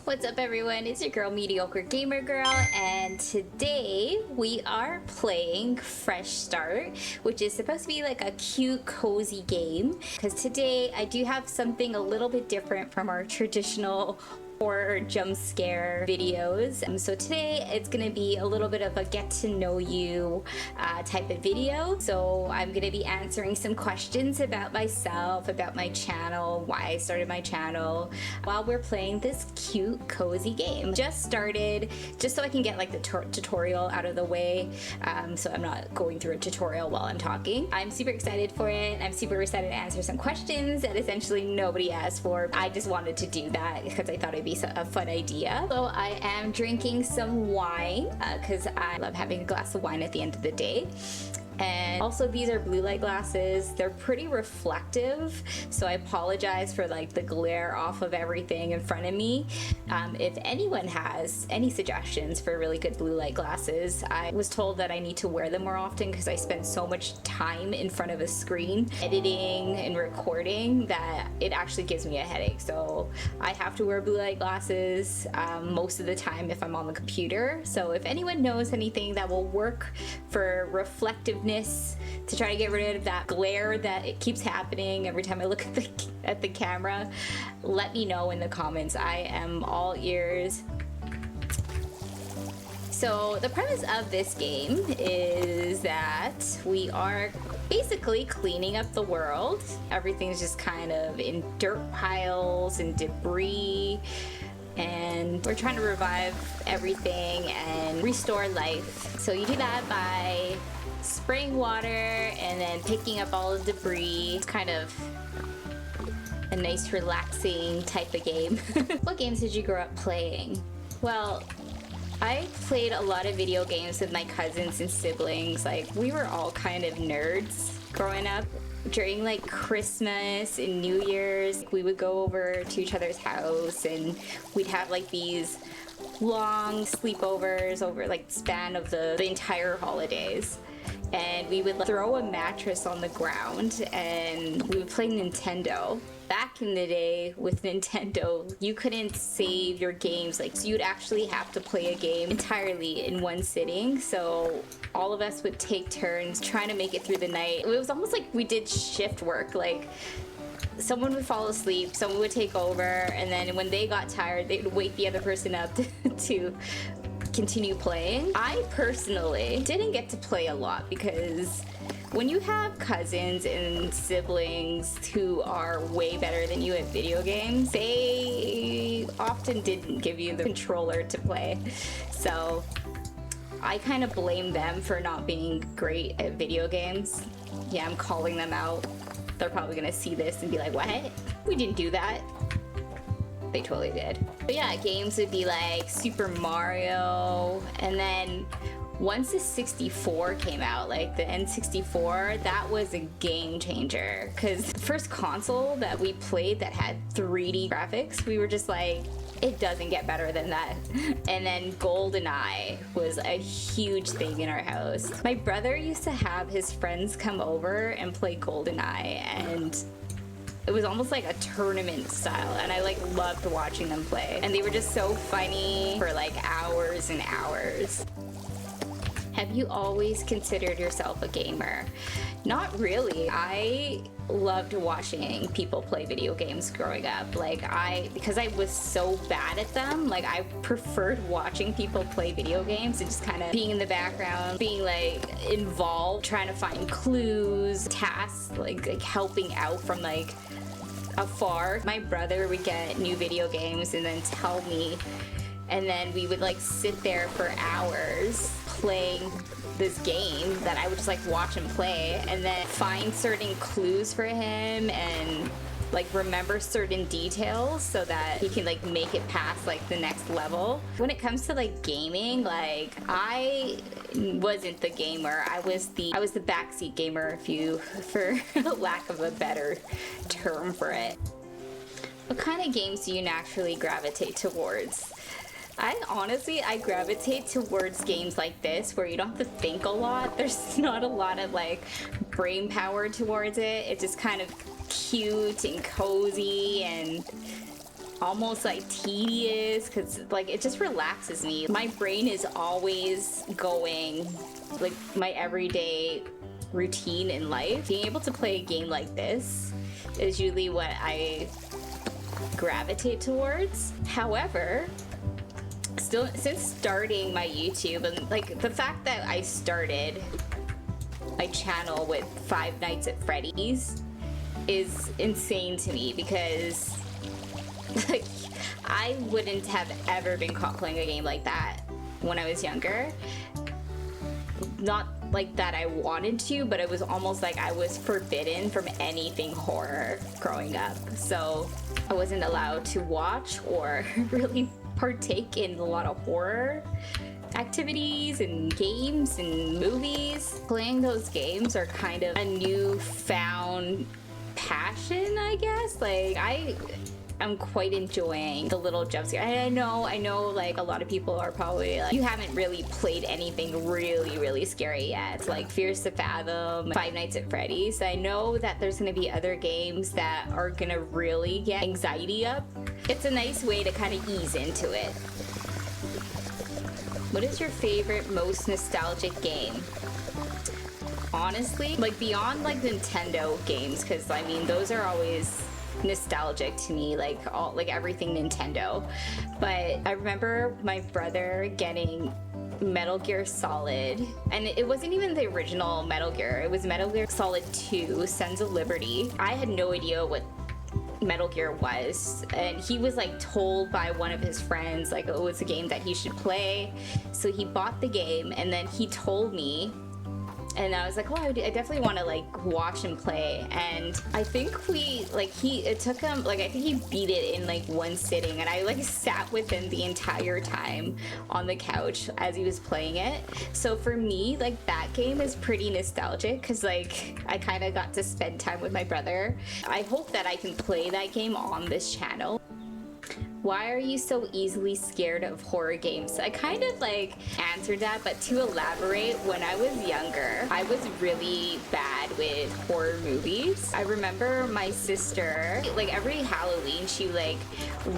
What's up everyone, it's your girl Mediocre Gamer Girl, and today we are playing Fresh Start, which is supposed to be like a cute cozy game, because today I do have something a little bit different from our traditional horror jump scare videos. So today it's gonna be a little bit of a get to know you type of video. So I'm gonna be answering some questions about myself, about my channel, why I started my channel, while we're playing this cute cozy game. Just started, just so I can get like the tutorial out of the way, so I'm not going through a tutorial while I'm talking. I'm super excited for it. I'm super excited to answer some questions that essentially nobody asked for. I just wanted to do that because I thought it'd be a fun idea. So I am drinking some wine because I love having a glass of wine at the end of the day. And also these are blue light glasses. They're pretty reflective, so I apologize for like the glare off of everything in front of me. If anyone has any suggestions for really good blue light glasses, I was told that I need to wear them more often because I spend so much time in front of a screen editing and recording that it actually gives me a headache. So I have to wear blue light glasses most of the time if I'm on the computer. So if anyone knows anything that will work for reflectiveness to try to get rid of that glare that it keeps happening every time I look at the camera, let me know in the comments. I am all ears. So the premise of this game is that we are basically cleaning up the world. Everything's just kind of in dirt piles and debris, and we're trying to revive everything and restore life. So you do that by spraying water and then picking up all the debris. It's kind of a nice relaxing type of game. What games did you grow up playing? Well, I played a lot of video games with my cousins and siblings. Like, we were all kind of nerds growing up. During like Christmas and New Year's, we would go over to each other's house and we'd have like these long sleepovers over like the span of the entire holidays. And we would throw a mattress on the ground and we would play Nintendo. Back in the day with Nintendo, you couldn't save your games, like, so you'd actually have to play a game entirely in one sitting. So all of us would take turns trying to make it through the night. It was almost like we did shift work. Like, someone would fall asleep, someone would take over, and then when they got tired, they would wake the other person up to continue playing. I personally didn't get to play a lot because when you have cousins and siblings who are way better than you at video games, they often didn't give you the controller to play. So I kind of blame them for not being great at video games. Yeah, I'm calling them out. They're probably gonna see this and be like, what? We didn't do that. They totally did. But yeah, games would be like Super Mario, and then once the 64 came out, like the N64, that was a game changer. Because the first console that we played that had 3D graphics, we were just like, it doesn't get better than that. And then GoldenEye was a huge thing in our house. My brother used to have his friends come over and play GoldenEye, and it was almost like a tournament style, and I like loved watching them play. And they were just so funny for like hours and hours. Have you always considered yourself a gamer? Not really. I loved watching people play video games growing up. Like, because I was so bad at them, like I preferred watching people play video games and just kind of being in the background, being like involved, trying to find clues, tasks, like helping out from like afar. My brother would get new video games and then tell me, and then we would like sit there for hours playing this game that I would just like watch him play, and then find certain clues for him and like remember certain details so that he can like make it past like the next level. When it comes to like gaming, like I wasn't the gamer. I was the backseat gamer, for lack of a better term for it. What kind of games do you naturally gravitate towards? I gravitate towards games like this where you don't have to think a lot. There's not a lot of like brain power towards it. It's just kind of cute and cozy, and almost like tedious because like it just relaxes me. My brain is always going like my everyday routine in life. Being able to play a game like this is usually what I gravitate towards. However, still, since starting my YouTube, and like the fact that I started my channel with Five Nights at Freddy's is insane to me, because like I wouldn't have ever been caught playing a game like that when I was younger. Not like that I wanted to, but it was almost like I was forbidden from anything horror growing up. So I wasn't allowed to watch or really partake in a lot of horror activities and games and movies. Playing those games are kind of a newfound passion, I guess. Like I'm quite enjoying the little jump scare. And I know like a lot of people are probably like, you haven't really played anything really scary yet. Like Fears to Fathom, Five Nights at Freddy's. I know that there's gonna be other games that are gonna really get anxiety up. It's a nice way to kind of ease into it. What is your favorite, most nostalgic game? Honestly, like beyond like Nintendo games, because I mean those are always nostalgic to me, like everything Nintendo. But I remember my brother getting Metal Gear Solid, and it wasn't even the original Metal Gear, it was Metal Gear Solid 2 Sons of Liberty. I had no idea what Metal Gear was, and he was like told by one of his friends like, oh, it's a game that he should play. So he bought the game, and then he told me, and I was like, oh, I definitely want to like watch him play. And I think it took him like, I think he beat it in like one sitting, and I like sat with him the entire time on the couch as he was playing it. So for me, like that game is pretty nostalgic, because like I kind of got to spend time with my brother. I hope that I can play that game on this channel. Why are you so easily scared of horror games? I kind of like answered that, but to elaborate, when I was younger, I was really bad with horror movies. I remember my sister, like every Halloween, she like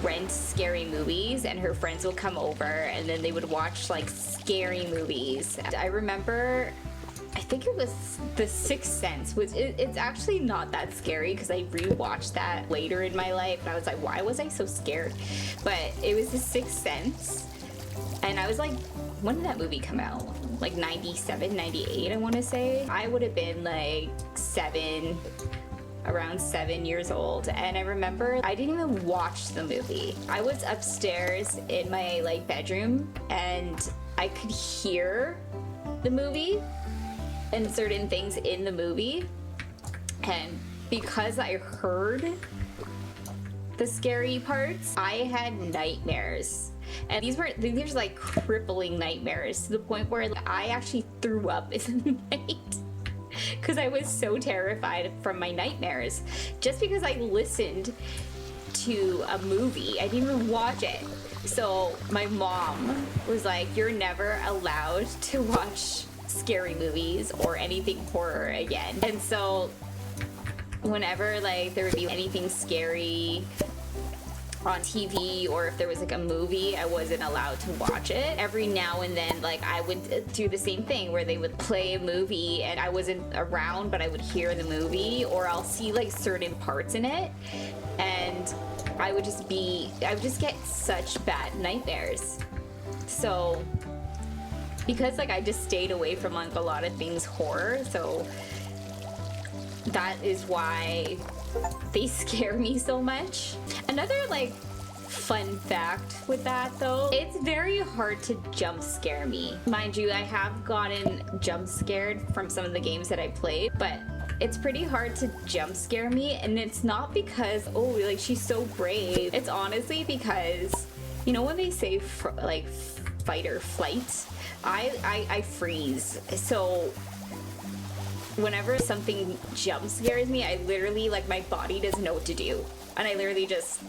rent scary movies, and her friends would come over and then they would watch like scary movies. I remember, I think it was The Sixth Sense. It's actually not that scary, because I rewatched that later in my life and I was like, why was I so scared? But it was The Sixth Sense, and I was like, when did that movie come out? Like 97, 98, I want to say. I would have been like around 7 years old, and I remember I didn't even watch the movie. I was upstairs in my like bedroom, and I could hear the movie and certain things in the movie, and because I heard the scary parts, I had nightmares, and these were like crippling nightmares, to the point where I actually threw up in the night because I was so terrified from my nightmares, just because I listened to a movie. I didn't even watch it. So my mom was like, you're never allowed to watch scary movies or anything horror again. And so whenever like there would be anything scary on TV, or if there was like a movie, I wasn't allowed to watch it. Every now and then, like I would do the same thing where they would play a movie and I wasn't around, but I would hear the movie, or I'll see like certain parts in it, and I would just get such bad nightmares. So because like I just stayed away from like a lot of things horror, so that is why they scare me so much. Another like fun fact with that though, it's very hard to jump scare me. Mind you, I have gotten jump scared from some of the games that I played, but it's pretty hard to jump scare me, and it's not because, oh, like she's so brave. It's honestly because, you know when they say like fight or flight, I freeze. So whenever something jump scares me, I literally, like, my body doesn't know what to do, and I literally just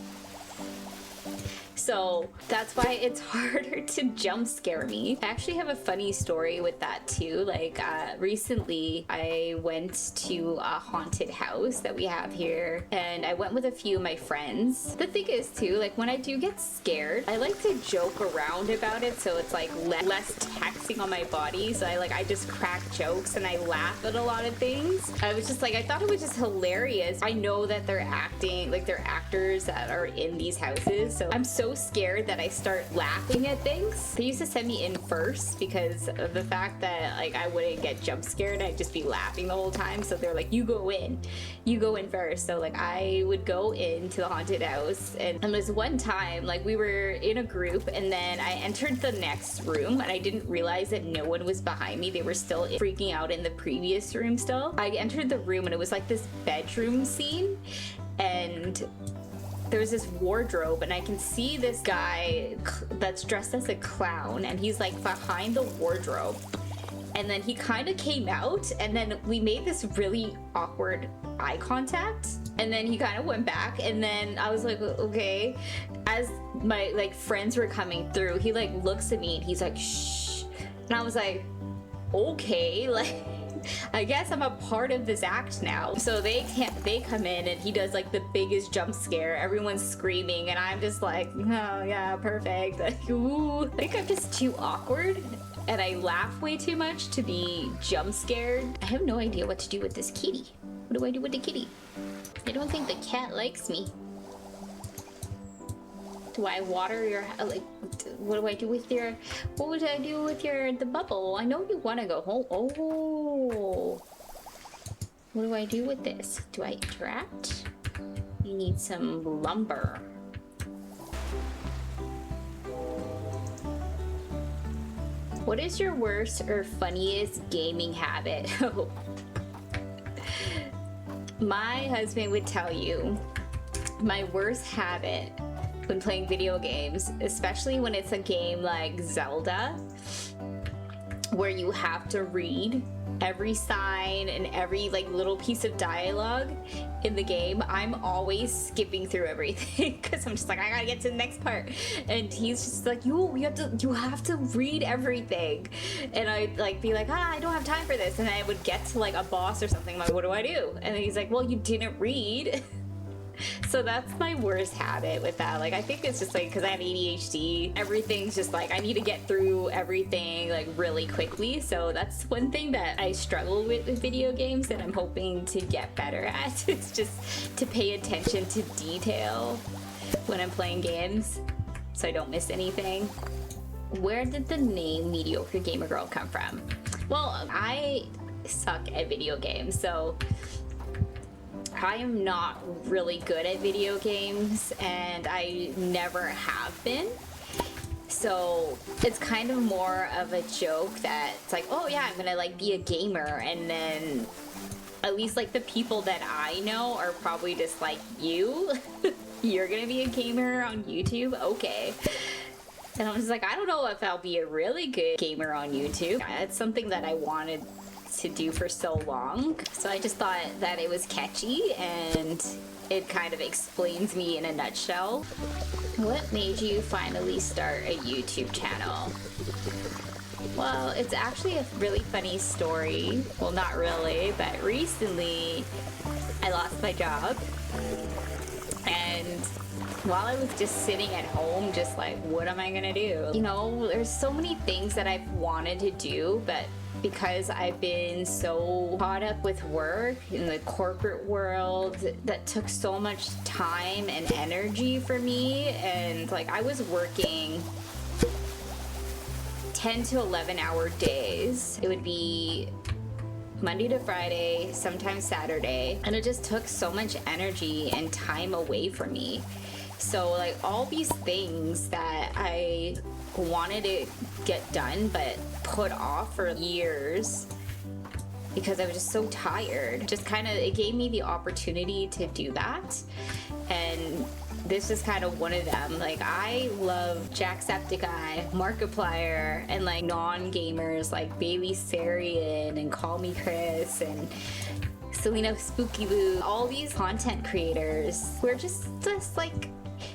So that's why it's harder to jump scare me. I actually have a funny story with that too. Like recently I went to a haunted house that we have here, and I went with a few of my friends. The thing is too, like when I do get scared, I like to joke around about it, so it's like less taxing on my body. So I just crack jokes and I laugh at a lot of things. I was just like, I thought it was just hilarious. I know that they're acting, like they're actors that are in these houses, so I'm so scared that I start laughing at things. They used to send me in first because of the fact that like I wouldn't get jump scared, I'd just be laughing the whole time. So they're like, you go in first. So like I would go into the haunted house, and there was one time like we were in a group, and then I entered the next room and I didn't realize that no one was behind me. They were still freaking out in the previous room still. I entered the room and it was like this bedroom scene, and there was this wardrobe, and I can see this guy that's dressed as a clown, and he's like behind the wardrobe. And then he kind of came out, and then we made this really awkward eye contact, and then he kind of went back, and then I was like, okay. As my like friends were coming through, he like looks at me and he's like, shh, and I was like, okay, like I guess I'm a part of this act now. So they come in, and he does like the biggest jump scare. Everyone's screaming, and I'm just like, oh yeah, perfect. Like, ooh. I think I'm just too awkward, and I laugh way too much to be jump scared. I have no idea what to do with this kitty. What do I do with the kitty? I don't think the cat likes me. Do I water your, like, what do I do with your, what would I do with the bubble? I know you want to go home. Oh. What do I do with this? Do I interact? You need some lumber. What is your worst or funniest gaming habit? My husband would tell you my worst habit when playing video games, especially when it's a game like Zelda, where you have to read every sign and every like little piece of dialogue in the game. I'm always skipping through everything because I'm just like, I gotta get to the next part, and he's just like, you have to read everything, and I'd like be like, I don't have time for this, and I would get to like a boss or something, I'm like, what do I do? And then he's like, well, you didn't read. So that's my worst habit with that. Like, I think it's just like because I have ADHD, everything's just like I need to get through everything like really quickly. So that's one thing that I struggle with video games that I'm hoping to get better at. It's just to pay attention to detail when I'm playing games so I don't miss anything. Where did the name Mediocre Gamer Girl come from? Well, I suck at video games, so I am not really good at video games, and I never have been. So it's kind of more of a joke that it's like, oh yeah, I'm gonna like be a gamer, and then at least like the people that I know are probably just like, you're gonna be a gamer on YouTube? Okay. And I'm just like, I don't know if I'll be a really good gamer on YouTube. It's something that I wanted to do for so long, so I just thought that it was catchy, and it kind of explains me in a nutshell. What made you finally start a YouTube channel? Well, it's actually a really funny story. Well, not really, but recently I lost my job, and while I was just sitting at home, just like, what am I gonna do? You know, there's so many things that I've wanted to do, but because I've been so caught up with work in the corporate world, that took so much time and energy for me. And like, I was working 10 to 11 hour days. It would be Monday to Friday, sometimes Saturday, and it just took so much energy and time away from me. So like, all these things that I wanted to get done but put off for years because I was just so tired, just kind of, it gave me the opportunity to do that. And this is kind of one of them. Like, I love Jacksepticeye, Markiplier, and like non-gamers like Bailey Sarian and Call Me Chris and Selena Spooky Lou. All these content creators, we're just like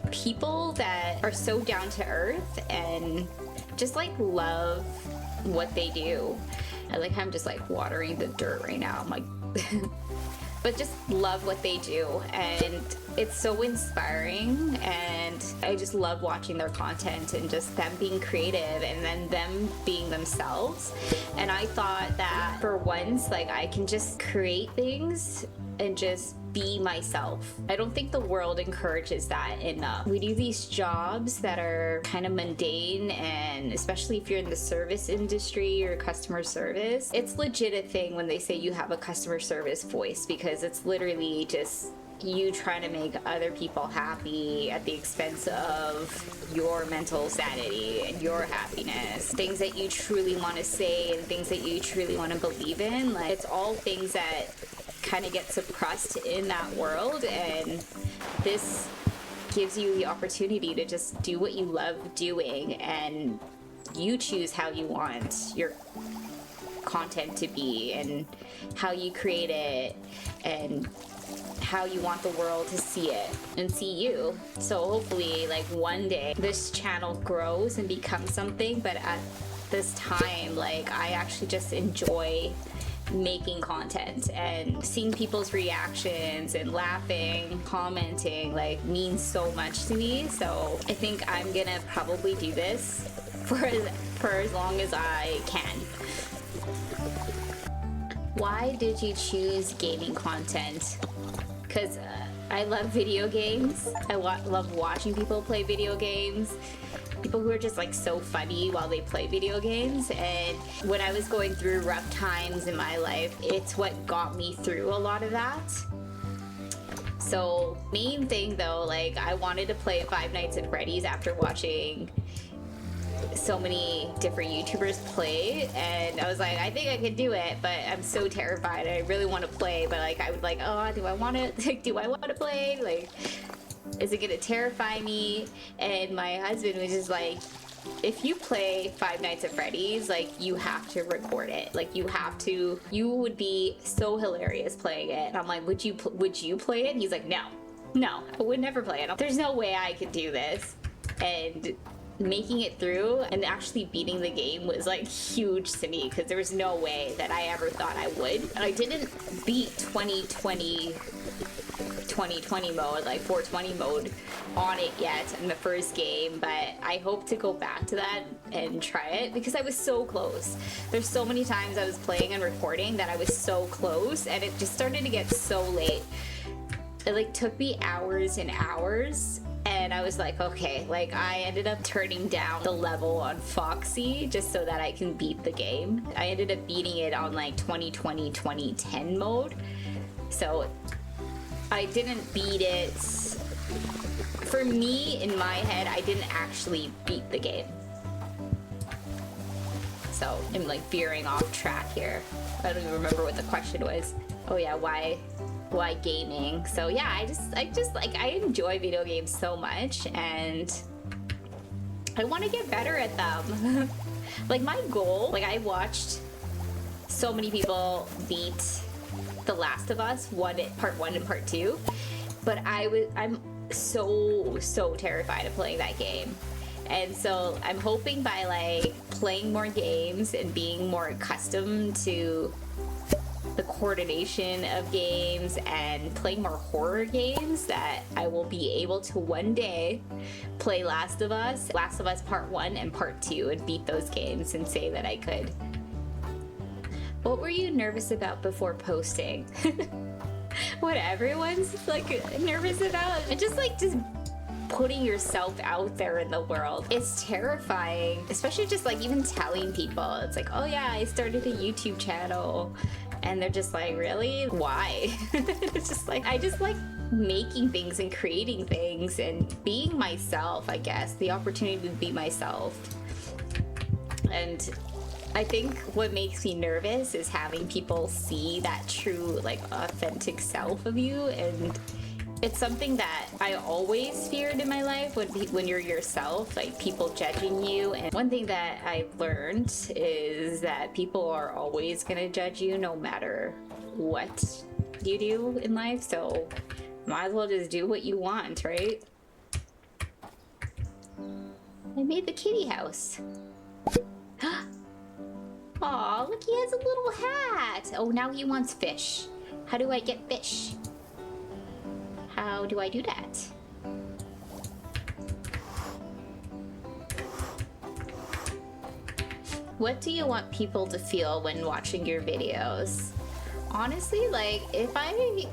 people that are so down to earth and just like love what they do. I like how I'm just like watering the dirt right now. I'm like, but just love what they do, and it's so inspiring, and I just love watching their content and just them being creative and then them being themselves. And I thought that for once, like, I can just create things and just be myself. I don't think the world encourages that enough. We do these jobs that are kind of mundane, and especially if you're in the service industry or customer service, it's legit a thing when they say you have a customer service voice, because it's literally just you trying to make other people happy at the expense of your mental sanity and your happiness. Things that you truly want to say and things that you truly want to believe in, like, it's all things that kind of get suppressed in that world, and this gives you the opportunity to just do what you love doing, and you choose how you want your content to be and how you create it and how you want the world to see it and see you. So hopefully, like, one day this channel grows and becomes something, but at this time, like, I actually just enjoy making content, and seeing people's reactions and laughing, commenting, like, means so much to me. So I think I'm gonna probably do this for as long as I can. Why did you choose gaming content? Because I love video games. I love watching people play video games. People who are just like so funny while they play video games. And when I was going through rough times in my life, it's what got me through a lot of that. So main thing though, like, I wanted to play Five Nights at Freddy's after watching so many different YouTubers play, and I was like, I think I could do it, but I'm so terrified. I really want to play, but like, I would like, oh, do I want to play? Like, is it gonna terrify me? And my husband was just like, if you play Five Nights at Freddy's, like, you have to record it. Like, you would be so hilarious playing it. And I'm like, would you play it? And he's like, no, I would never play it. There's no way I could do this. And making it through and actually beating the game was like huge to me, because there was no way that I ever thought I would. And I didn't beat 2020 mode, like 420 mode on it yet in the first game, but I hope to go back to that and try it, because I was so close. There's so many times I was playing and recording that I was so close, and it just started to get so late. It like took me hours and hours, and I was like, okay, like, I ended up turning down the level on Foxy just so that I can beat the game. I ended up beating it on like 2020 mode, so I didn't beat it. For me, in my head, I didn't actually beat the game. So I'm like veering off track here. I don't even remember what the question was. Oh yeah, why gaming? So yeah, I just like, I enjoy video games so much, and I want to get better at them. Like, my goal, like, I watched so many people beat The Last of Us part 1 and part 2, but I'm so terrified of playing that game. And so I'm hoping by like playing more games and being more accustomed to the coordination of games and playing more horror games, that I will be able to one day play Last of Us part 1 and part 2 and beat those games and say that I could. What were you nervous about before posting? What everyone's like nervous about? And just putting yourself out there in the world. It's terrifying, especially just like even telling people. It's like, oh yeah, I started a YouTube channel. And they're just like, really? Why? It's just like, I just like making things and creating things and being myself, I guess. The opportunity to be myself. And I think what makes me nervous is having people see that true, like, authentic self of you. And it's something that I always feared in my life, when you're yourself, like people judging you. And one thing that I've learned is that people are always gonna judge you no matter what you do in life. So might as well just do what you want, right? I made the kitty house. Aw, look, he has a little hat. Oh, now he wants fish. How do I get fish? How do I do that? What do you want people to feel when watching your videos? Honestly, like, if I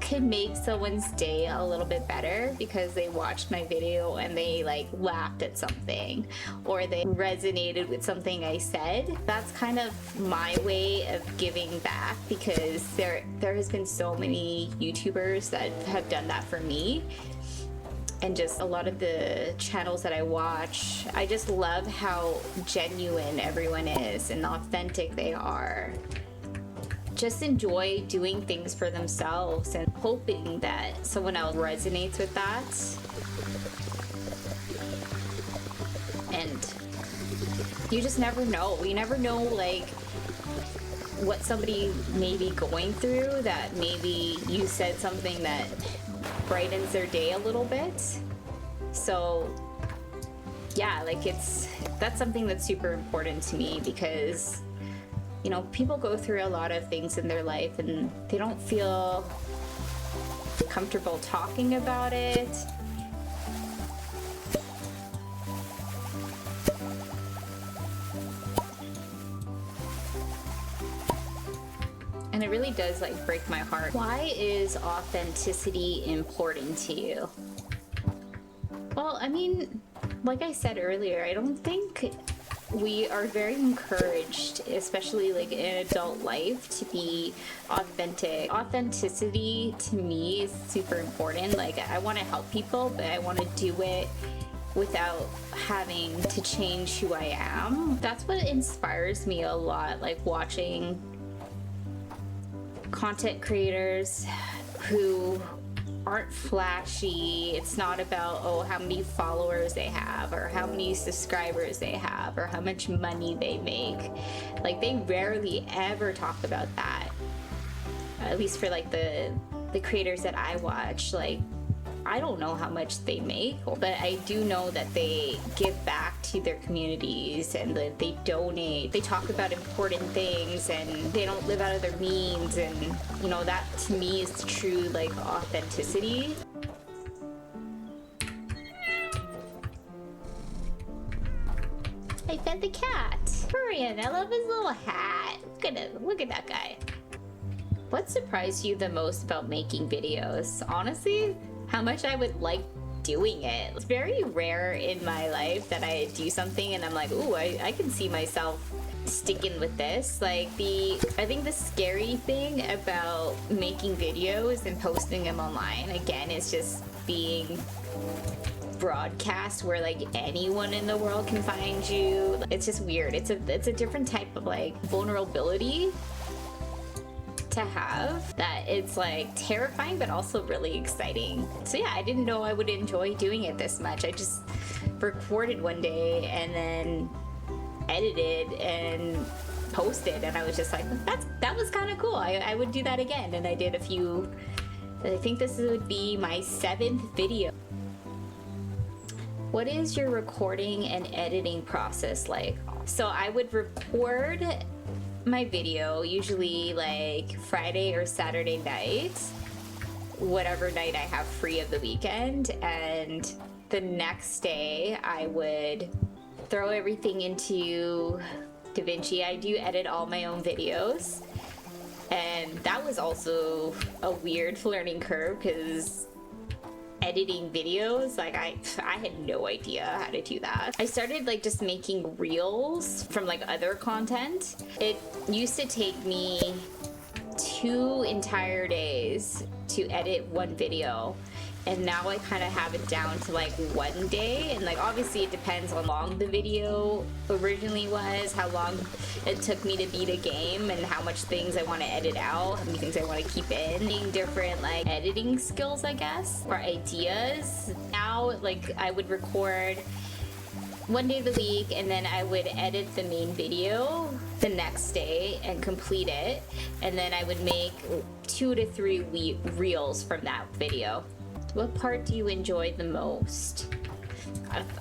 could make someone's day a little bit better because they watched my video and they like laughed at something or they resonated with something I said, that's kind of my way of giving back, because there has been so many YouTubers that have done that for me. And just a lot of the channels that I watch, I just love how genuine everyone is and authentic they are. Just enjoy doing things for themselves and hoping that someone else resonates with that. And you just never know. You never know, like, what somebody may be going through, that maybe you said something that brightens their day a little bit. So yeah, like, that's something that's super important to me, because you know, people go through a lot of things in their life and they don't feel comfortable talking about it. And it really does like break my heart. Why is authenticity important to you? Well, I mean, like I said earlier, I don't think we are very encouraged, especially like in adult life, to be authentic. Authenticity to me is super important. Like, I want to help people, but I want to do it without having to change who I am. That's what inspires me a lot, like watching content creators who aren't flashy. It's not about, oh, how many followers they have or how many subscribers they have or how much money they make. Like, they rarely ever talk about that, at least for like the creators that I watch. Like, I don't know how much they make, but I do know that they give back to their communities and that they donate. They talk about important things and they don't live out of their means, and you know, that to me is true like authenticity. I fed the cat. Brian, I love his little hat. Look at that guy. What surprised you the most about making videos? Honestly, how much I would like doing it. It's very rare in my life that I do something and I'm like, ooh, I can see myself sticking with this. Like, I think the scary thing about making videos and posting them online, again, is just being broadcast where like anyone in the world can find you. It's just weird. It's a different type of like vulnerability to have, that it's like terrifying but also really exciting. So yeah, I didn't know I would enjoy doing it this much. I just recorded one day and then edited and posted, and I was just like, that was kind of cool. I would do that again. And I did a few. I think this would be my 7th video. What is your recording and editing process like? So I would record my video usually like Friday or Saturday night, whatever night I have free of the weekend, and the next day I would throw everything into DaVinci. I do edit all my own videos, and that was also a weird learning curve because editing videos, like I had no idea how to do that. I started like just making reels from like other content. It used to take me 2 entire days to edit one video, and now I kind of have it down to like 1 day. And like obviously it depends on how long the video originally was, how long it took me to beat a game, and how much things I want to edit out, how many things I want to keep in. Different like editing skills, I guess, or ideas. Now like I would record 1 day of the week, and then I would edit the main video the next day and complete it, and then I would make 2 to 3 reels from that video. What part do you enjoy the most?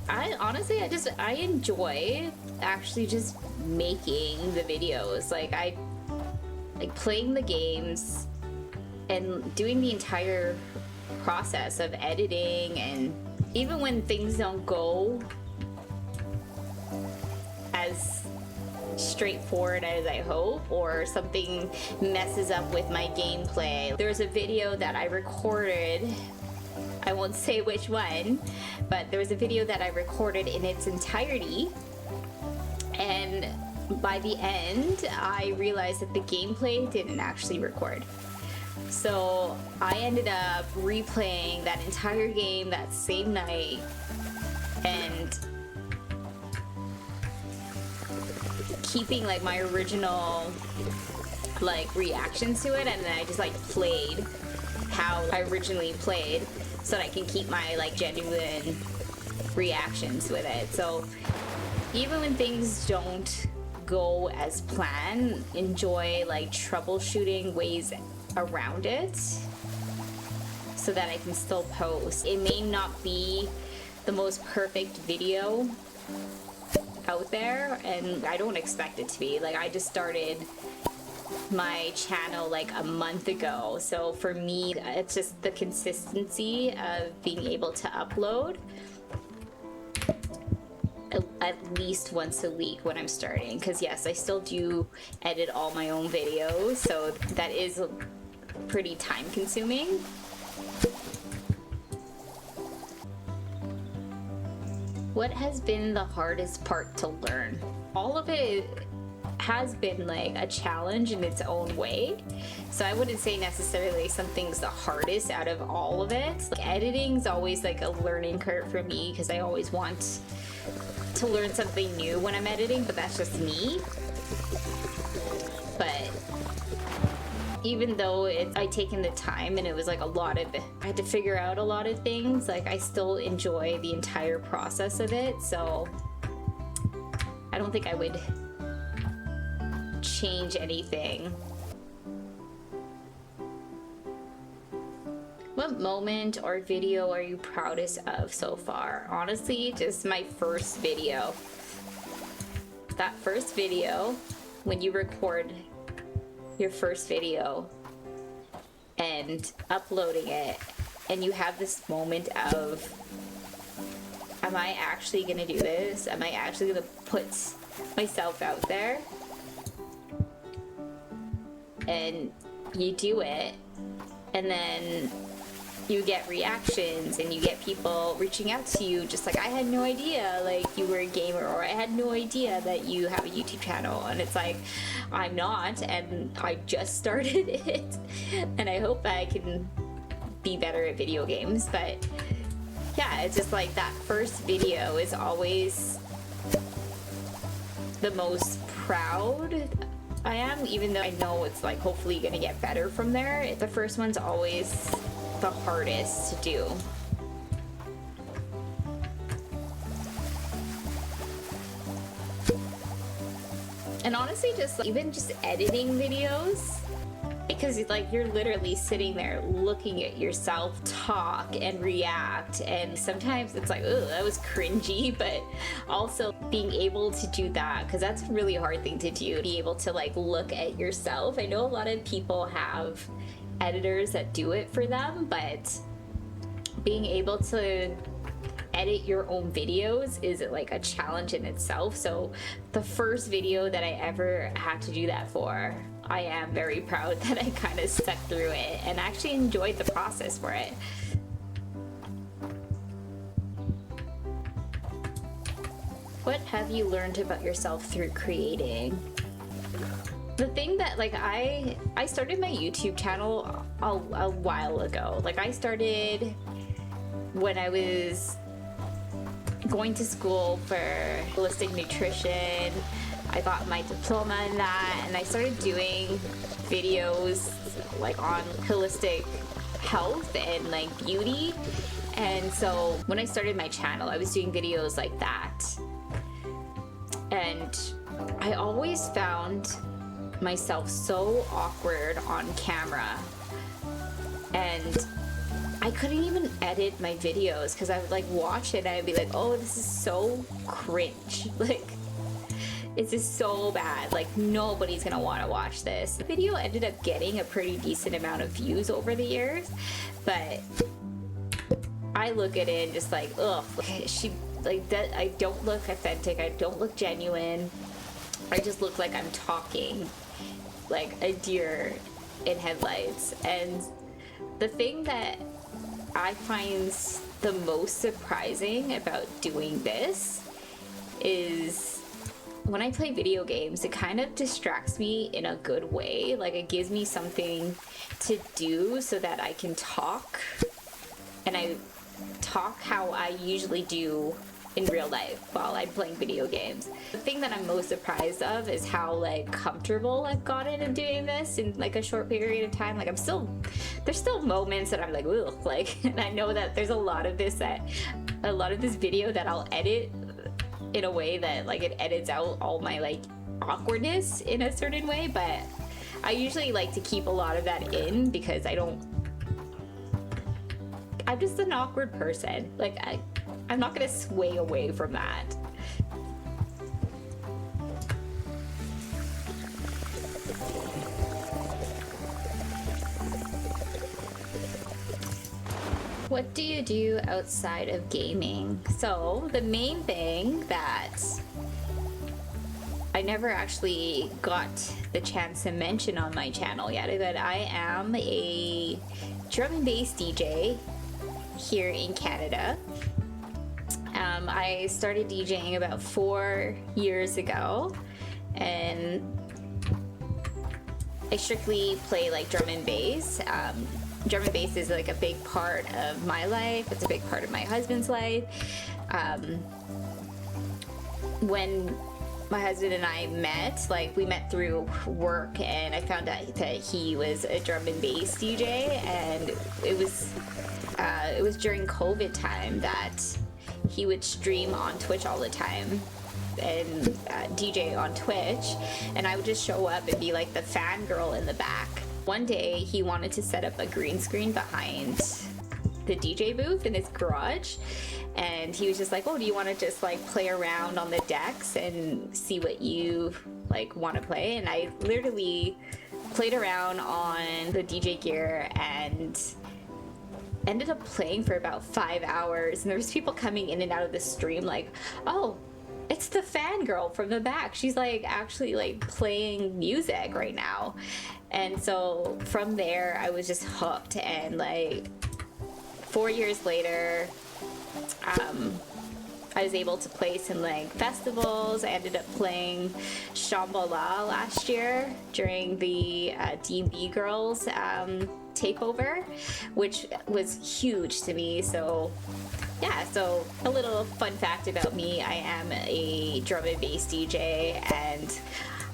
I honestly, I enjoy actually just making the videos. Like I like playing the games and doing the entire process of editing, and even when things don't go as straightforward as I hope, or something messes up with my gameplay. There's a video that I recorded, I won't say which one, but there was a video that I recorded in its entirety, and by the end I realized that the gameplay didn't actually record. So I ended up replaying that entire game that same night and keeping like my original like reactions to it, and then I just like played how I originally played so that I can keep my like genuine reactions with it. So even when things don't go as planned, enjoy like troubleshooting ways around it so that I can still post. It may not be the most perfect video out there, and I don't expect it to be. Like I just started my channel like a month ago, so for me it's just the consistency of being able to upload at least once a week when I'm starting, because yes, I still do edit all my own videos, so that is pretty time consuming. What has been the hardest part to learn? All of it has been like a challenge in its own way, so I wouldn't say necessarily something's the hardest out of all of it. Like, editing's always like a learning curve for me because I always want to learn something new when I'm editing, but that's just me. But even though I'd taken the time and it was like I had to figure out a lot of things, like I still enjoy the entire process of it, so I don't think I would change anything. What moment or video are you proudest of so far? Honestly, just my first video. That first video, when you record your first video and uploading it, and you have this moment of, am I actually gonna do this? Am I actually gonna put myself out there? And you do it, and then you get reactions and you get people reaching out to you just like, I had no idea like you were a gamer, or I had no idea that you have a YouTube channel. And it's like, I'm not, and I just started it, and I hope that I can be better at video games. But yeah, it's just like that first video is always the most proud I am, even though I know it's like hopefully gonna get better from there. The first one's always the hardest to do. And honestly, even just editing videos, because like you're literally sitting there looking at yourself talk and react, and sometimes it's like, oh, that was cringy, but also being able to do that, because that's a really hard thing to do, be able to like look at yourself. I know a lot of people have editors that do it for them, but being able to edit your own videos is like a challenge in itself. So the first video that I ever had to do that for, I am very proud that I kind of stuck through it and actually enjoyed the process for it. What have you learned about yourself through creating? The thing that like I started my YouTube channel a while ago. Like I started when I was going to school for holistic nutrition. I got my diploma in that, and I started doing videos like on holistic health and like beauty. And so when I started my channel, I was doing videos like that, and I always found myself so awkward on camera, and I couldn't even edit my videos because I would like watch it and I'd be like, oh, this is so cringe. Like, it's just so bad. Like, nobody's gonna want to watch this. The video ended up getting a pretty decent amount of views over the years, but I look at it and just like, ugh, she like that. I don't look authentic. I don't look genuine. I just look like I'm talking like a deer in headlights. And the thing that I find the most surprising about doing this is when I play video games, it kind of distracts me in a good way. Like, it gives me something to do so that I can talk, and I talk how I usually do in real life while I'm playing video games. The thing that I'm most surprised of is how like comfortable I've gotten in doing this in like a short period of time. Like, there's still moments that I'm like, ugh, like, and I know that there's a lot of this video that I'll edit in a way that like it edits out all my like awkwardness in a certain way, but I usually like to keep a lot of that in because I'm just an awkward person. Like, I'm not gonna sway away from that. What do you do outside of gaming? So the main thing that I never actually got the chance to mention on my channel yet is that I am a drum and bass DJ here in Canada. I started DJing about 4 years ago, and I strictly play like drum and bass. Drum and bass is like a big part of my life. It's a big part of my husband's life. When my husband and I met, like, we met through work, and I found out that he was a drum and bass DJ, and it was during COVID time that he would stream on Twitch all the time and DJ on Twitch, and I would just show up and be like the fangirl in the back. One day he wanted to set up a green screen behind the DJ booth in his garage, and he was just like, oh, do you want to just like play around on the decks and see what you like want to play? And I literally played around on the DJ gear and ended up playing for about 5 hours, and there was people coming in and out of the stream like, oh, it's the fangirl from the back, she's like actually like playing music right now. And so from there I was just hooked, and like 4 years later I was able to play some like festivals. I ended up playing Shambhala last year during the D&B Girls takeover, which was huge to me. So yeah, so a little fun fact about me: I am a drum and bass DJ, and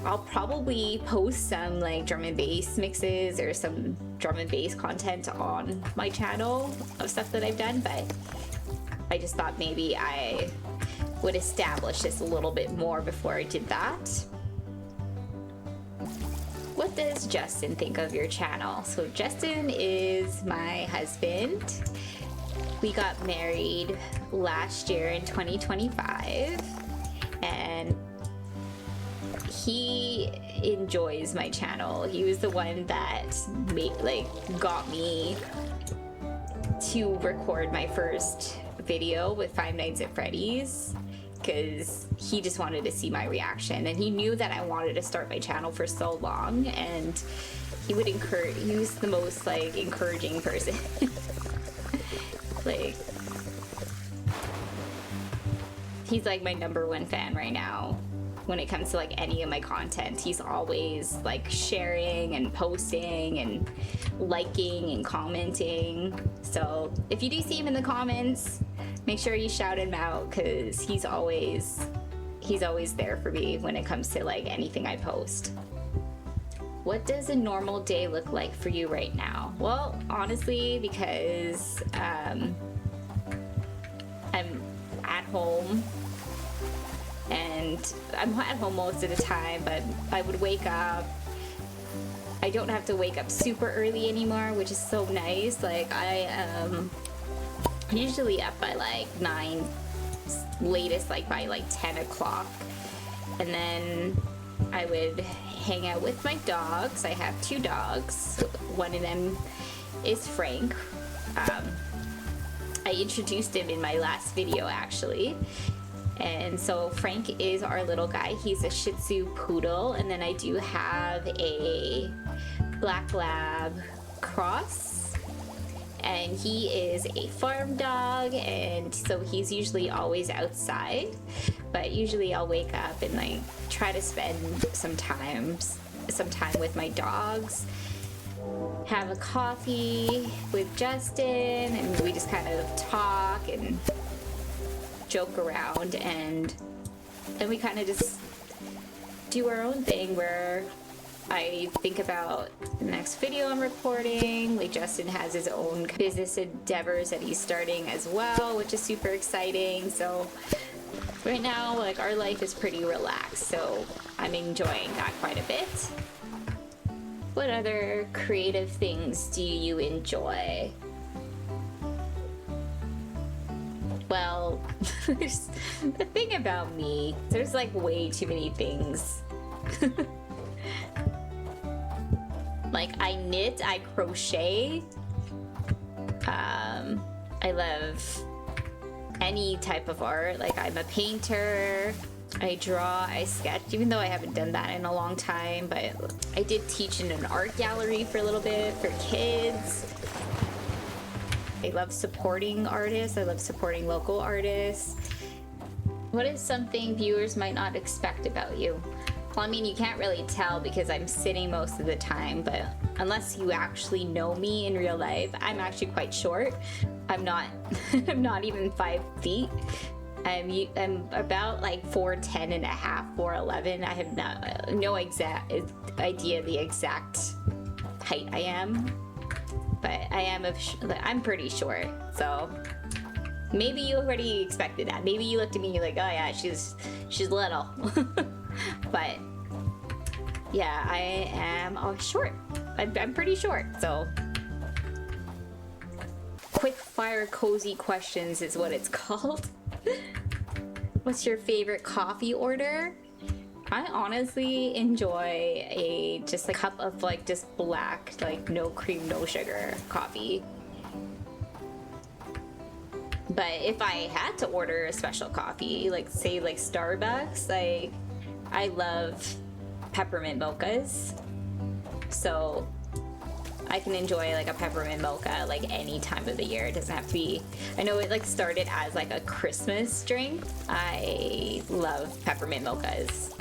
I'll probably post some like drum and bass mixes or some drum and bass content on my channel of stuff that I've done, but I just thought maybe I would establish this a little bit more before I did that. What does Justin think of your channel? So Justin is my husband. We got married last year in 2025, and he enjoys my channel. He was the one that got me to record my first video with Five Nights at Freddy's, because he just wanted to see my reaction, and he knew that I wanted to start my channel for so long, and he would encourage. He was the most like encouraging person. Like, he's like my #1 fan right now when it comes to like any of my content. He's always like sharing and posting and liking and commenting. So if you do see him in the comments, make sure you shout him out, because he's always there for me when it comes to like anything I post. What does a normal day look like for you right now? Well, honestly, because I'm at home, and I'm at home most of the time, but I would wake up, I don't have to wake up super early anymore, which is so nice. Like I am usually up by like 9, latest like by like 10 o'clock. And then I would hang out with my dogs. I have 2 dogs. One of them is Frank. I introduced him in my last video actually. And so Frank is our little guy. He's a Shih Tzu poodle. And then I do have a Black Lab cross. And he is a farm dog, and so he's usually always outside. But usually I'll wake up and like try to spend some time with my dogs. Have a coffee with Justin, and we just kind of talk and joke around, and then we kind of just do our own thing where I think about the next video I'm recording. Like Justin has his own business endeavors that he's starting as well, which is super exciting. So right now, like our life is pretty relaxed, so I'm enjoying that quite a bit. What other creative things do you enjoy? Well, the thing about me, there's like way too many things. Like I knit, I crochet. I love any type of art. Like I'm a painter. I draw, I sketch, even though I haven't done that in a long time, but I did teach in an art gallery for a little bit for kids. I love supporting artists. I love supporting local artists. What is something viewers might not expect about you? Well, I mean, you can't really tell because I'm sitting most of the time, but unless you actually know me in real life, I'm actually quite short. I'm not, I'm not even 5 feet. I'm about like 4'10" and a half, 4'11". I have no exact idea the exact height I am, but I'm pretty short. So maybe you already expected that. Maybe you looked at me and you're like, oh yeah, she's little. But yeah, I am short. I'm pretty short, so. Quick fire cozy questions is what it's called. What's your favorite coffee order? I honestly enjoy just a cup of like just black, like no cream, no sugar coffee. But if I had to order a special coffee, like say like Starbucks, I love peppermint mochas. So I can enjoy like a peppermint mocha like any time of the year. It doesn't have to be, I know it like started as like a Christmas drink. I love peppermint mochas.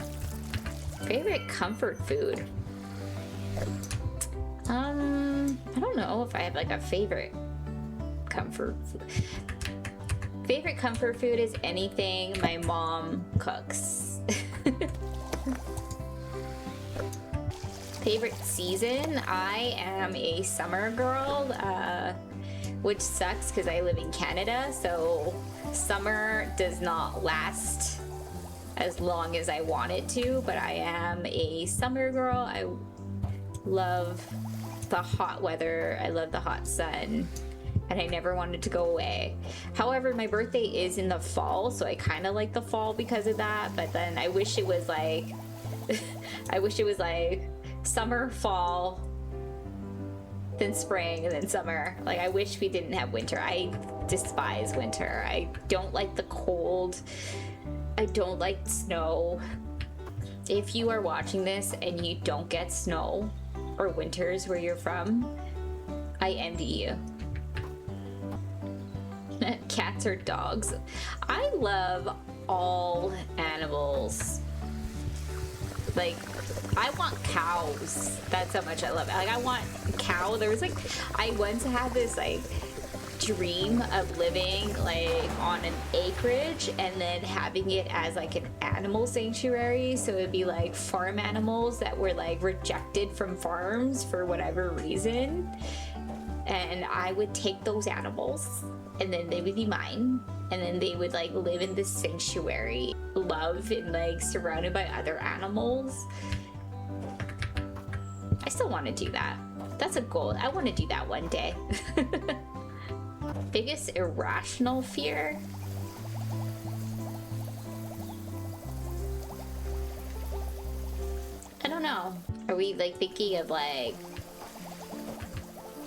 Favorite comfort food? I don't know if I have like a favorite comfort food. Favorite comfort food is anything my mom cooks. Favorite season? I am a summer girl, which sucks because I live in Canada, so summer does not last as long as I want it to, but I am a summer girl. I love the hot weather, I love the hot sun, and I never wanted to go away. However, my birthday is in the fall, so I kind of like the fall because of that, but then I wish it was like summer, fall, then spring, and then summer. Like I wish we didn't have winter. I despise winter. I don't like the cold. I don't like snow. If you are watching this and you don't get snow or winters where you're from, I envy you. Cats or dogs? I love all animals. Like, I want cows. That's how much I love it. Like, I want cow. There was like, I once had this like dream of living like on an acreage and then having it as like an animal sanctuary. So it'd be like farm animals that were like rejected from farms for whatever reason. And I would take those animals and then they would be mine. And then they would like live in this sanctuary, loved and like surrounded by other animals. I still want to do that. That's a goal. I want to do that one day. Biggest irrational fear? I don't know. Are we like thinking of like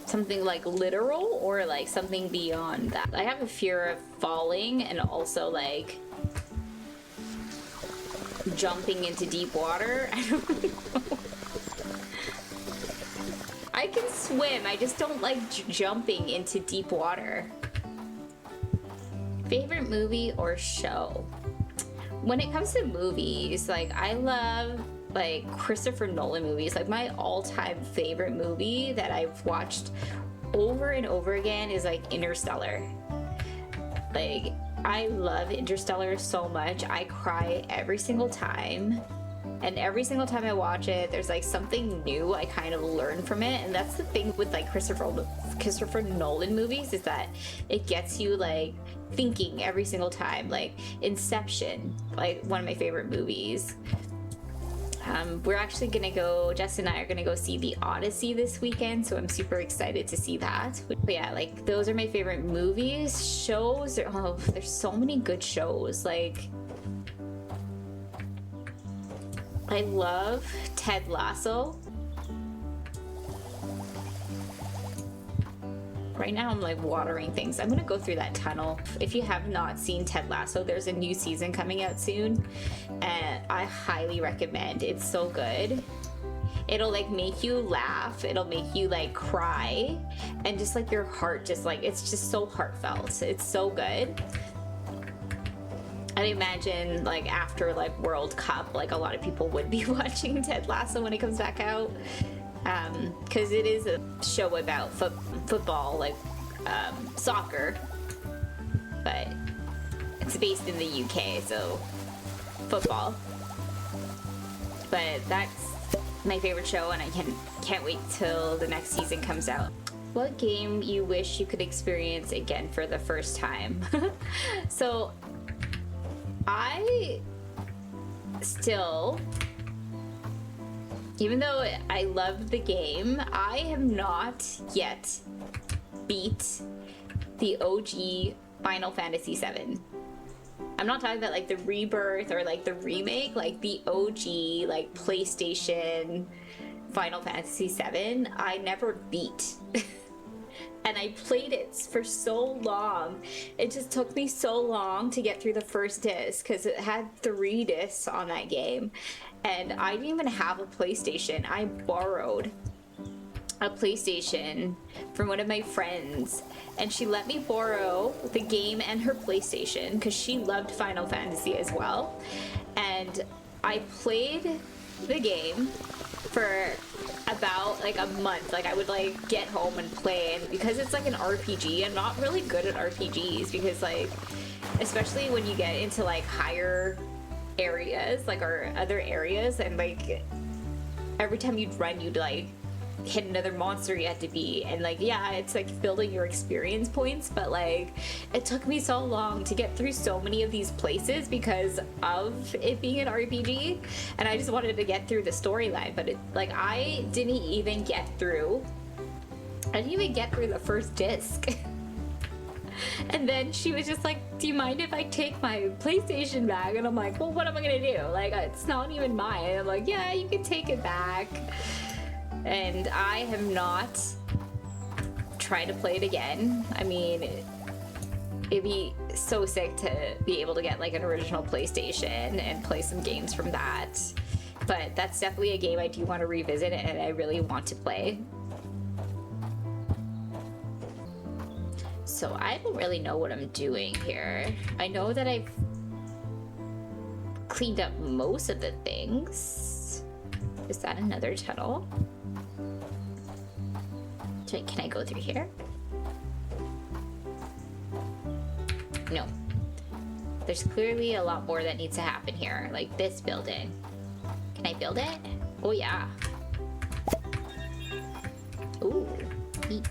something like literal or like something beyond that? I have a fear of falling and also like jumping into deep water. I don't know. I can swim, I just don't like jumping into deep water. Favorite movie or show? When it comes to movies, like I love like Christopher Nolan movies. Like my all-time favorite movie that I've watched over and over again is like Interstellar. Like I love Interstellar so much. I cry every single time. And every single time I watch it, there's like something new I kind of learn from it. And that's the thing with like Christopher Nolan movies, is that it gets you like thinking every single time. Like Inception, like one of my favorite movies. We're actually gonna go, Jess and I are gonna go see The Odyssey this weekend, so I'm super excited to see that. But yeah, like those are my favorite movies. Shows, oh, there's so many good shows. Like I love Ted Lasso. Right now I'm like watering things. I'm gonna go through that tunnel. If you have not seen Ted Lasso, there's a new season coming out soon, and I highly recommend. It's so good. It'll like make you laugh, it'll make you like cry, and just like your heart just like, it's just so heartfelt. It's so good. I imagine like after like World Cup, like a lot of people would be watching Ted Lasso when it comes back out. Because it is a show about football, like soccer, but it's based in the UK, so football. But that's my favorite show, and I can't wait till the next season comes out. What game you wish you could experience again for the first time? So I still, even though I love the game, I have not yet beat the OG Final Fantasy VII. I'm not talking about like the rebirth or like the remake, like the OG like PlayStation Final Fantasy VII, I never beat. And I played it for so long. It just took me so long to get through the first disc because it had 3 discs on that game. And I didn't even have a PlayStation. I borrowed a PlayStation from one of my friends, and she let me borrow the game and her PlayStation because she loved Final Fantasy as well. And I played the game for about like a month. Like I would like get home and play, and because it's like an RPG, I'm not really good at RPGs because like, especially when you get into like higher areas, like or other areas, and like every time you'd run you'd like hit another monster you had to beat, and like yeah, it's like building your experience points, but like it took me so long to get through so many of these places because of it being an RPG, and I just wanted to get through the storyline. But it like I didn't even get through the first disc. And then she was just like, do you mind if I take my PlayStation back? And I'm like, well, what am I gonna do? Like, it's not even mine. And I'm like, yeah, you can take it back. And I have not tried to play it again. I mean, it'd be so sick to be able to get like an original PlayStation and play some games from that. But that's definitely a game I do want to revisit and I really want to play. So I don't really know what I'm doing here. I know that I've cleaned up most of the things. Is that another tunnel? Can I go through here? No. There's clearly a lot more that needs to happen here, like this building. Can I build it? Oh yeah. Ooh. Neat.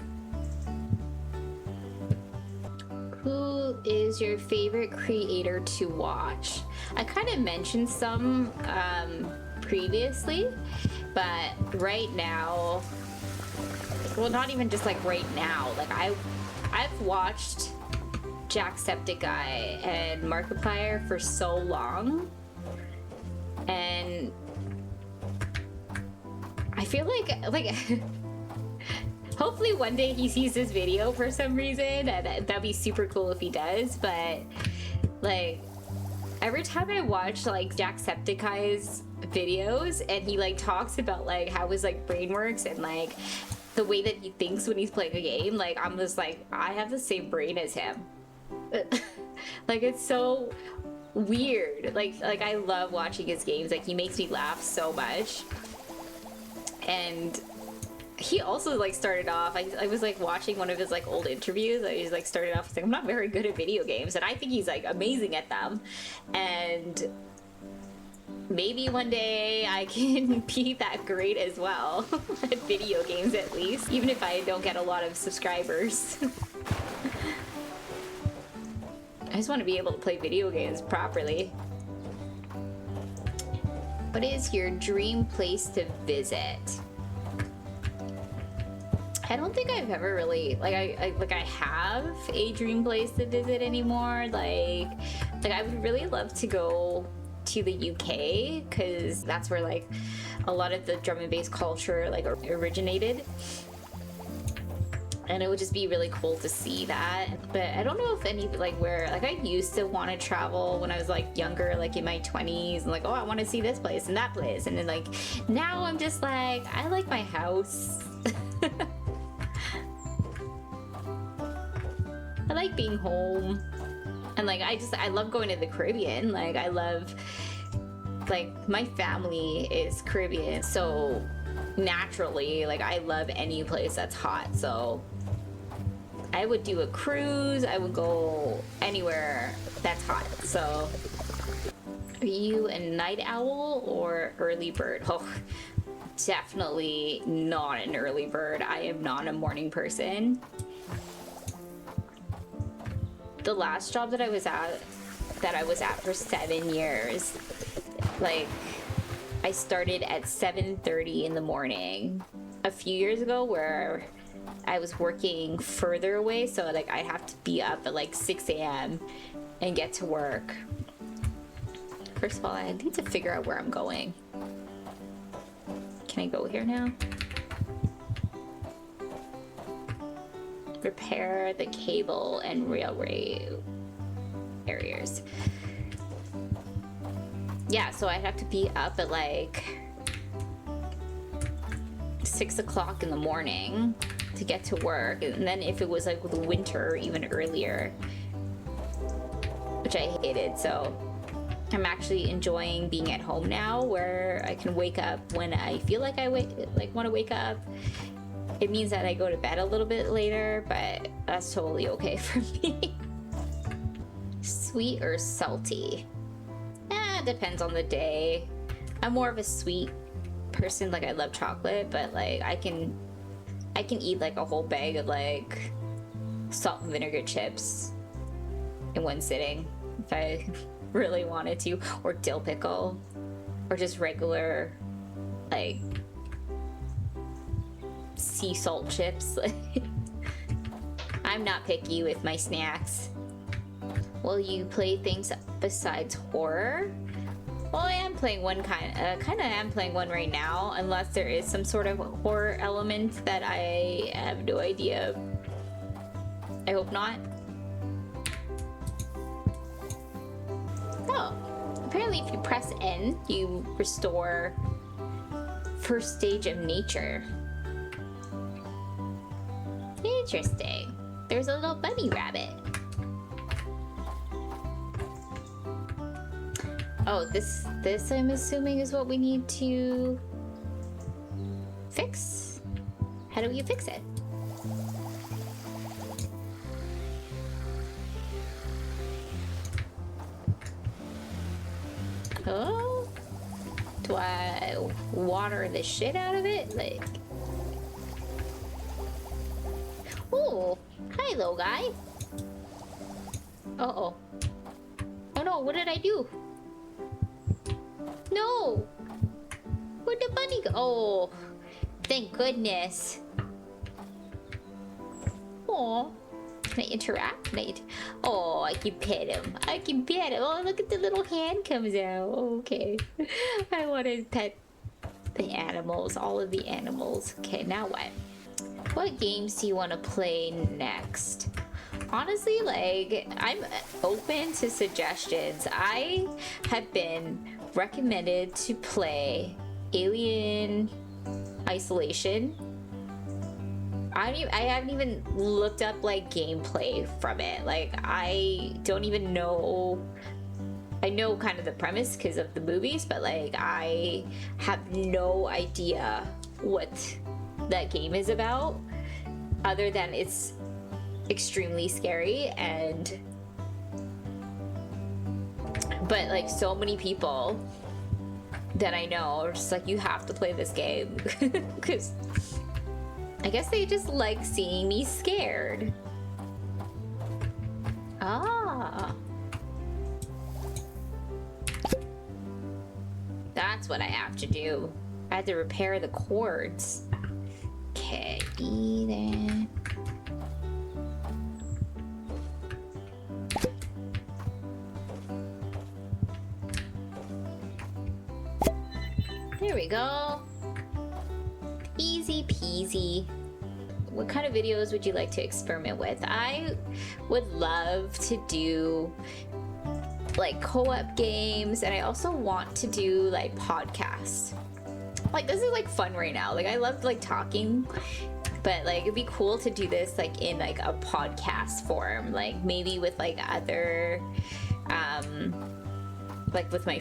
Who is your favorite creator to watch? I kind of mentioned some previously, but right now, well, not even just like right now, like I've watched Jacksepticeye and Markiplier for so long, and I feel like hopefully one day he sees this video for some reason, and that'd be super cool if he does. But like every time I watch like Jacksepticeye's videos and he like talks about like how his like brain works and like the way that he thinks when he's playing a game, like I'm just like, I have the same brain as him. Like it's so weird. Like I love watching his games. Like he makes me laugh so much. And he also like started off, I was like watching one of his like old interviews. He's like started off like, I'm not very good at video games, and I think he's like amazing at them. And maybe one day I can be that great as well at video games, at least, even if I don't get a lot of subscribers. I just want to be able to play video games properly. What is your dream place to visit? I don't think I've ever really like I have a dream place to visit anymore. Like I would really love to go to the UK, because that's where like a lot of the drum and bass culture like originated. And it would just be really cool to see that. But I don't know if any, like where, like I used to want to travel when I was like younger, like in my 20s, and like, oh, I want to see this place and that place. And then like, now I'm just like, I like my house. I like being home. And like, I love going to the Caribbean. Like I love, like my family is Caribbean. So naturally, like I love any place that's hot. So I would do a cruise. I would go anywhere that's hot. So are you a night owl or early bird? Oh, definitely not an early bird. I am not a morning person. The last job that I was at for 7 years, like I started at 7:30 in the morning a few years ago, where I was working further away, so like I have to be up at like 6 a.m. and get to work. First of all, I need to figure out where I'm going. Can I go here now? Repair the cable and railway barriers. Yeah, so I'd have to be up at like 6 o'clock in the morning to get to work. And then if it was like the winter, even earlier, which I hated. So I'm actually enjoying being at home now, where I can wake up when I feel like I want to wake up. It means that I go to bed a little bit later, but that's totally okay for me. Sweet or salty? Depends on the day. I'm more of a sweet person. Like I love chocolate, but like I can eat like a whole bag of like salt and vinegar chips in one sitting if I really wanted to, or dill pickle, or just regular like sea salt chips. I'm not picky with my snacks. Will you play things besides horror? Well, I am playing one kind of am playing one right now, unless there is some sort of horror element that I have no idea. I hope not. Oh, apparently if you press N, you restore first stage of nature. Interesting. There's a little bunny rabbit. Oh, this I'm assuming is what we need to fix. How do you fix it? Oh, do I water the shit out of it? Like, oh, hi, little guy. Uh-oh. Oh no, what did I do? No! Where'd the bunny go? Oh, thank goodness. Aw. Can I interact? Oh, I can pet him. I can pet him. Oh, look at the little hand comes out. Okay. I want to pet the animals, all of the animals. Okay, now what? What games do you want to play next? Honestly, like, I'm open to suggestions. I have been recommended to play Alien Isolation. I haven't even looked up like gameplay from it. Like, I don't even know. I know kind of the premise because of the movies, but like I have no idea what that game is about, other than it's extremely scary. And but like so many people that I know are just like, you have to play this game because I guess they just like seeing me scared. Ah, that's what I have to do. I had to repair the cords. Okay, then. There we go. Easy peasy. What kind of videos would you like to experiment with? I would love to do like co-op games, and I also want to do like podcasts. Like, this is like fun right now. Like, I love like talking, but like it'd be cool to do this like in like a podcast form, like maybe with like other like with my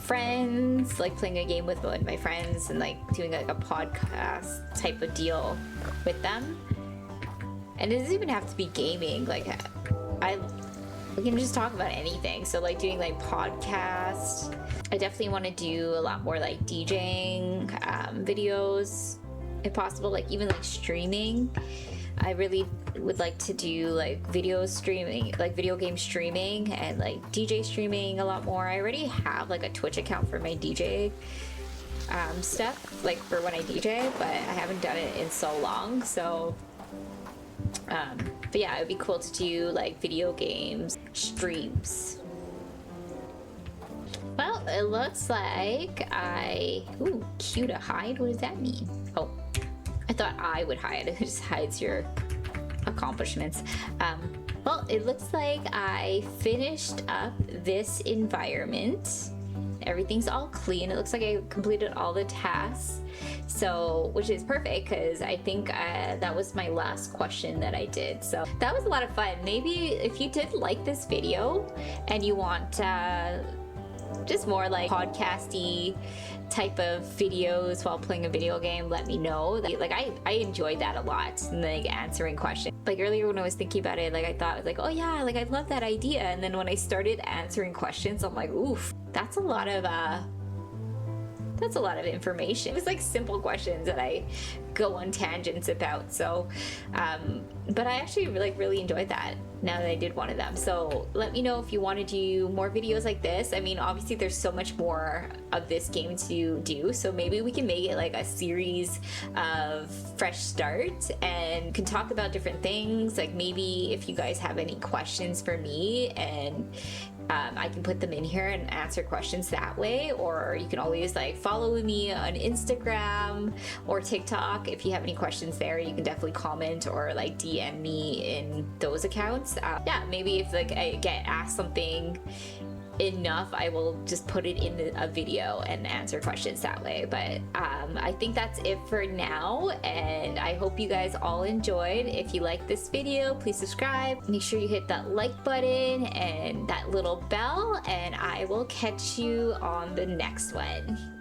friends, like playing a game with one of my friends and like doing like a podcast type of deal with them. And it doesn't even have to be gaming. Like, we can just talk about anything. So like doing like podcasts. I definitely want to do a lot more like DJing videos if possible, like even like streaming. I really would like to do like video streaming, like video game streaming, and like DJ streaming a lot more. I already have like a Twitch account for my DJ stuff, like for when I DJ, but I haven't done it in so long. So but yeah, it would be cool to do like video games streams. Well, it looks like ooh, cue to hide. What does that mean? Oh, I thought I would hide. It just hides your accomplishments. Well, it looks like I finished up this environment. Everything's all clean. It looks like I completed all the tasks. So, which is perfect because I think that was my last question that I did. So that was a lot of fun. Maybe if you did like this video and you want just more like podcasty type of videos while playing a video game, let me know. Like I enjoyed that a lot, and like answering questions. Like earlier when I was thinking about it, like I thought like, oh yeah, like I love that idea. And then when I started answering questions, I'm like, oof, that's a lot of information. It was like simple questions that I go on tangents about. So but I actually really enjoyed that now that I did one of them. So let me know if you want to do more videos like this. I mean, obviously there's so much more of this game to do, so maybe we can make it like a series of fresh start and can talk about different things. Like maybe if you guys have any questions for me, and I can put them in here and answer questions that way. Or you can always like follow me on Instagram or TikTok. If you have any questions there, you can definitely comment or like DM me in those accounts. Yeah, maybe if like I get asked something enough, I will just put it in a video and answer questions that way. But I think that's it for now, and I hope you guys all enjoyed. If you like this video, please subscribe, make sure you hit that like button and that little bell, and I will catch you on the next one.